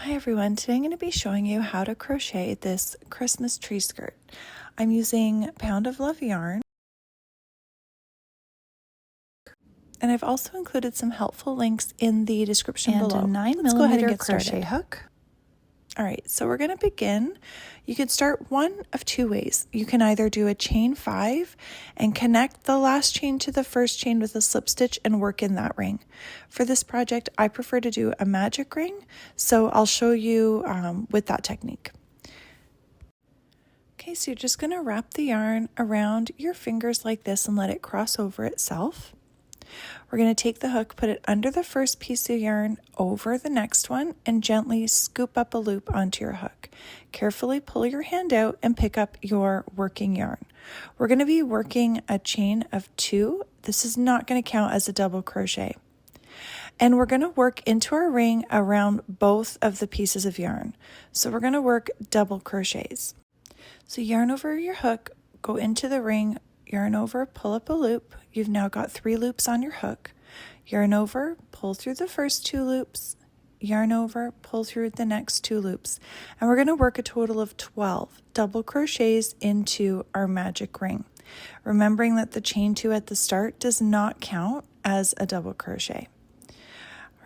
Hi everyone, today I'm going to be showing you how to crochet this Christmas tree skirt. I'm using Pound of Love yarn, and I've also included some helpful links in the description below. A 9mm Let's go ahead and get crochet started. hook. Alright, so we're going to begin. You could start one of two ways. You can either do a chain 5 and connect the last chain to the first chain with a slip stitch and work in that ring. For this project, I prefer to do a magic ring, so I'll show you with that technique. Okay, so you're just going to wrap the yarn around your fingers like this and let it cross over itself. We're going to take the hook, put it under the first piece of yarn over the next one, and gently scoop up a loop onto your hook. Carefully pull your hand out and pick up your working yarn. We're going to be working a chain of 2. This is not going to count as a double crochet. And we're going to work into our ring around both of the pieces of yarn. So we're going to work double crochets. So yarn over your hook, go into the ring, yarn over, pull up a loop. You've now got 3 loops on your hook. Yarn over, pull through the first 2 loops, yarn over, pull through the next 2 loops. And we're going to work a total of 12 double crochets into our magic ring. Remembering that the chain 2 at the start does not count as a double crochet.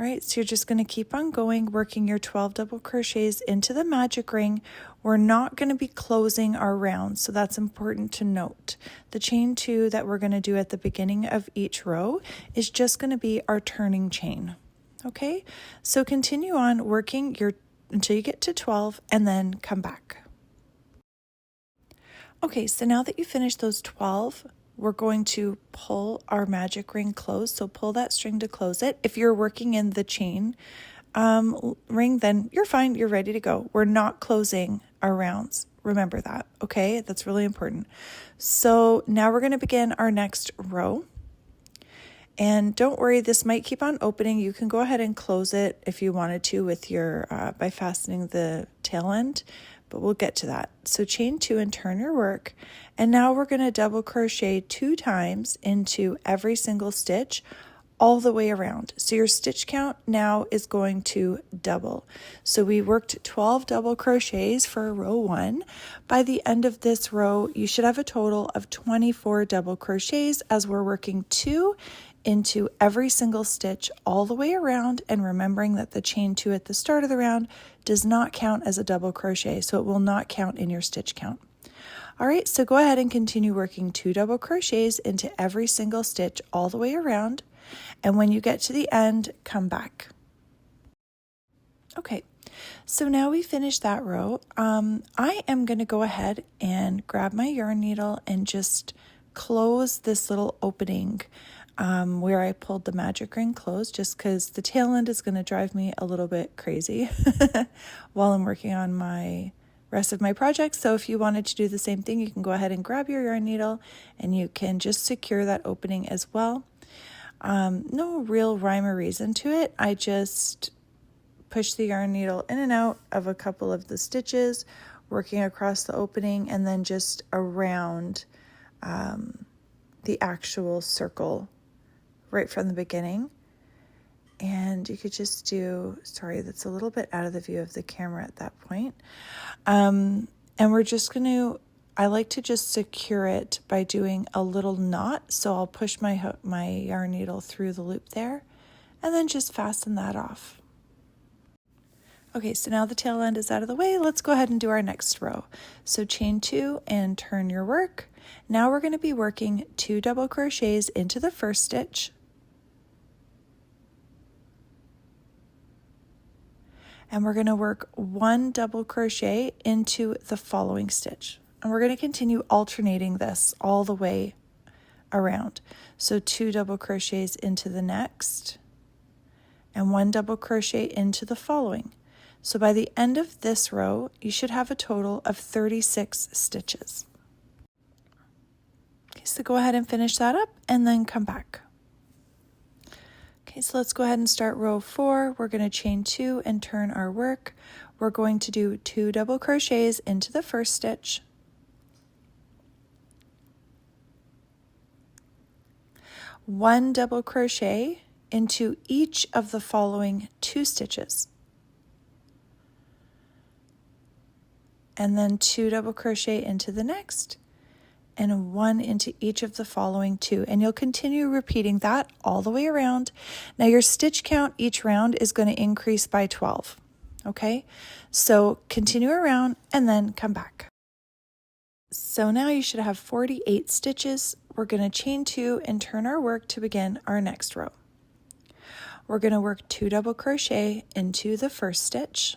All right, so you're just going to keep on going, working your 12 double crochets into the magic ring. We're not going to be closing our round, so that's important to note. The chain 2 that we're going to do at the beginning of each row is just going to be our turning chain. Okay, so continue on working until you get to 12 and then come back. Okay, so now that you finish those 12, we're going to pull our magic ring closed. So pull that string to close it. If you're working in the chain ring, then you're fine. You're ready to go. We're not closing our rounds. Remember that, okay? That's really important. So now we're going to begin our next row. And don't worry, this might keep on opening. You can go ahead and close it if you wanted to with your by fastening the tail end, but we'll get to that. So chain 2 and turn your work. And now we're going to double crochet 2 times into every single stitch all the way around. So your stitch count now is going to double. So we worked 12 double crochets for row 1. By the end of this row, you should have a total of 24 double crochets as we're working 2 into every single stitch all the way around, and remembering that the chain 2 at the start of the round does not count as a double crochet, so it will not count in your stitch count. All right, so go ahead and continue working 2 double crochets into every single stitch all the way around, and when you get to the end, come back. Okay, so now we finished that row. I am going to go ahead and grab my yarn needle and just close this little opening where I pulled the magic ring closed, just because the tail end is going to drive me a little bit crazy while I'm working on my rest of my project. So if you wanted to do the same thing, you can go ahead and grab your yarn needle and you can just secure that opening as well. No real rhyme or reason to it. I just push the yarn needle in and out of a couple of the stitches, working across the opening and then just around the actual circle right from the beginning. And you could just do, sorry, that's a little bit out of the view of the camera at that point. And we're just going to, I like to just secure it by doing a little knot. So I'll push my yarn needle through the loop there and then just fasten that off. Okay, so now the tail end is out of the way. Let's go ahead and do our next row. So chain 2 and turn your work. Now we're going to be working 2 double crochets into the first stitch. And we're going to work 1 double crochet into the following stitch. And we're going to continue alternating this all the way around. So 2 double crochets into the next and 1 double crochet into the following. So by the end of this row, you should have a total of 36 stitches. Okay, so go ahead and finish that up and then come back. Okay, so let's go ahead and start row 4. We're going to chain 2 and turn our work. We're going to do 2 double crochets into the first stitch. One double crochet into each of the following 2 stitches. and then 2 double crochet into the next, and 1 into each of the following 2. And you'll continue repeating that all the way around. Now your stitch count each round is going to increase by 12. Okay, so continue around and then come back. So now you should have 48 stitches. We're going to chain 2 and turn our work to begin our next row. We're going to work 2 double crochet into the first stitch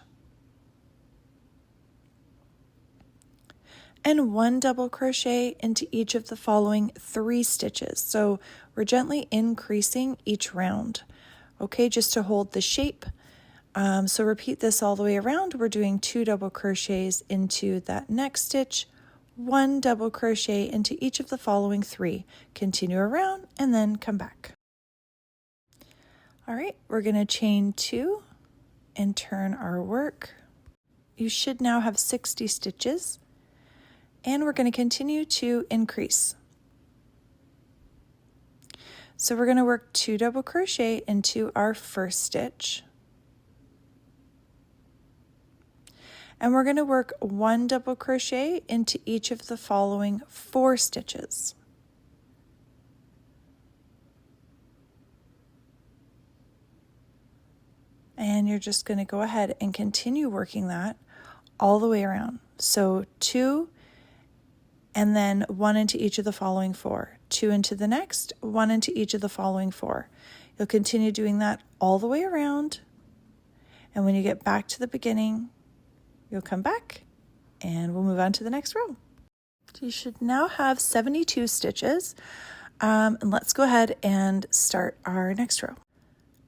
and 1 double crochet into each of the following 3 stitches. So we're gently increasing each round, okay, just to hold the shape. So repeat this all the way around. We're doing 2 double crochets into that next stitch, 1 double crochet into each of the following 3. Continue around and then come back. All right, we're going to chain 2 and turn our work. You should now have 60 stitches. And we're going to continue to increase. So we're going to work 2 double crochet into our first stitch. And we're going to work 1 double crochet into each of the following 4 stitches. And you're just going to go ahead and continue working that all the way around. So 2 and then 1 into each of the following 4, 2 into the next, 1 into each of the following 4. You'll continue doing that all the way around, and when you get back to the beginning, you'll come back and we'll move on to the next row. So you should now have 72 stitches, and let's go ahead and start our next row.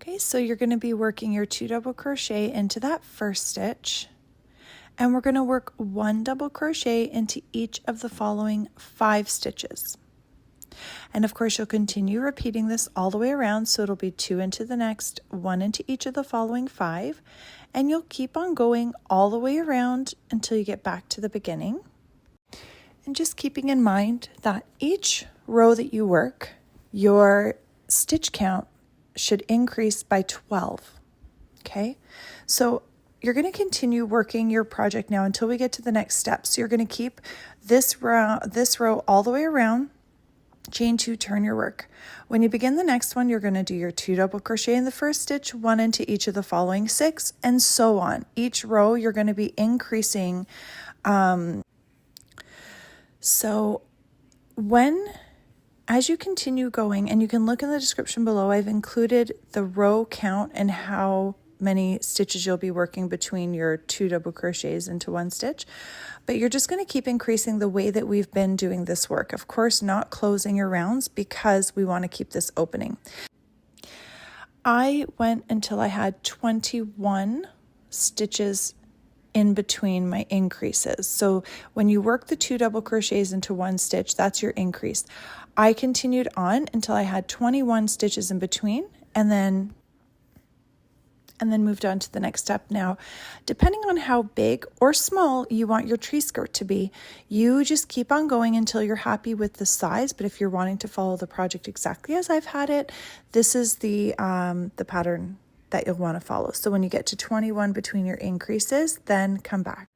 Okay, so you're going to be working your 2 double crochet into that first stitch, and we're going to work 1 double crochet into each of the following 5 stitches. And of course, you'll continue repeating this all the way around, so it'll be 2 into the next, 1 into each of the following 5, and you'll keep on going all the way around until you get back to the beginning. And just keeping in mind that each row that you work, your stitch count should increase by 12. Okay, so you're going to continue working your project now until we get to the next step. So you're going to keep this row all the way around, chain 2, turn your work. When you begin the next one, you're going to do your 2 double crochet in the first stitch, 1 into each of the following 6, and so on. Each row you're going to be increasing. So as you continue going, and you can look in the description below, I've included the row count and how many stitches you'll be working between your 2 double crochets into 1 stitch, but you're just going to keep increasing the way that we've been doing this work. Of course, not closing your rounds because we want to keep this opening. I went until I had 21 stitches in between my increases. So when you work the 2 double crochets into 1 stitch, that's your increase. I continued on until I had 21 stitches in between, and then moved on to the next step. Now, depending on how big or small you want your tree skirt to be, you just keep on going until you're happy with the size. But if you're wanting to follow the project exactly as I've had it, this is the pattern that you'll want to follow. So when you get to 21 between your increases, then come back.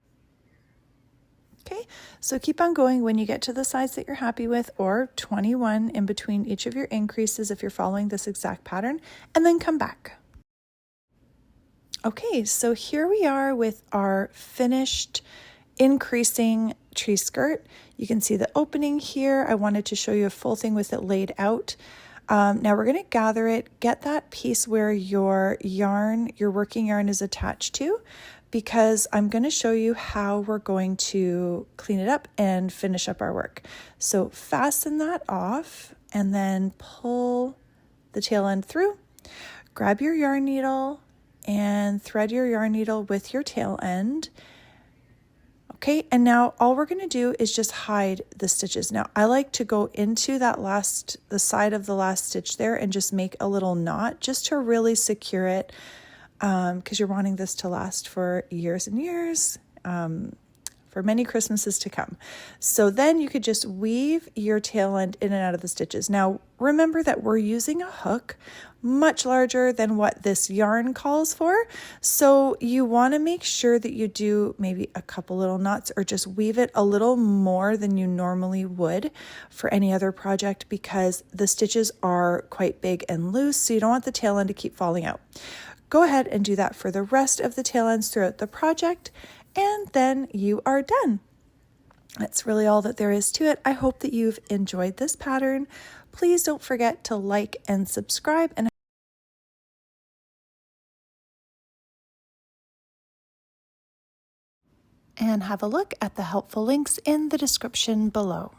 Okay, so keep on going when you get to the size that you're happy with, or 21 in between each of your increases if you're following this exact pattern, and then come back. Okay, so here we are with our finished increasing tree skirt. You can see the opening here. I wanted to show you a full thing with it laid out. Now we're going to gather it, get that piece where your working yarn is attached to, because I'm going to show you how we're going to clean it up and finish up our work. So fasten that off and then pull the tail end through. Grab your yarn needle and thread your yarn needle with your tail end. Okay, and now all we're going to do is just hide the stitches. Now I like to go into the side of the last stitch there and just make a little knot just to really secure it, because you're wanting this to last for years and years, for many Christmases to come. So then you could just weave your tail end in and out of the stitches. Now, remember that we're using a hook much larger than what this yarn calls for. So you want to make sure that you do maybe a couple little knots or just weave it a little more than you normally would for any other project, because the stitches are quite big and loose, so you don't want the tail end to keep falling out. Go ahead and do that for the rest of the tail ends throughout the project, and then you are done. That's really all that there is to it. I hope that you've enjoyed this pattern. Please don't forget to like and subscribe, and have a look at the helpful links in the description below.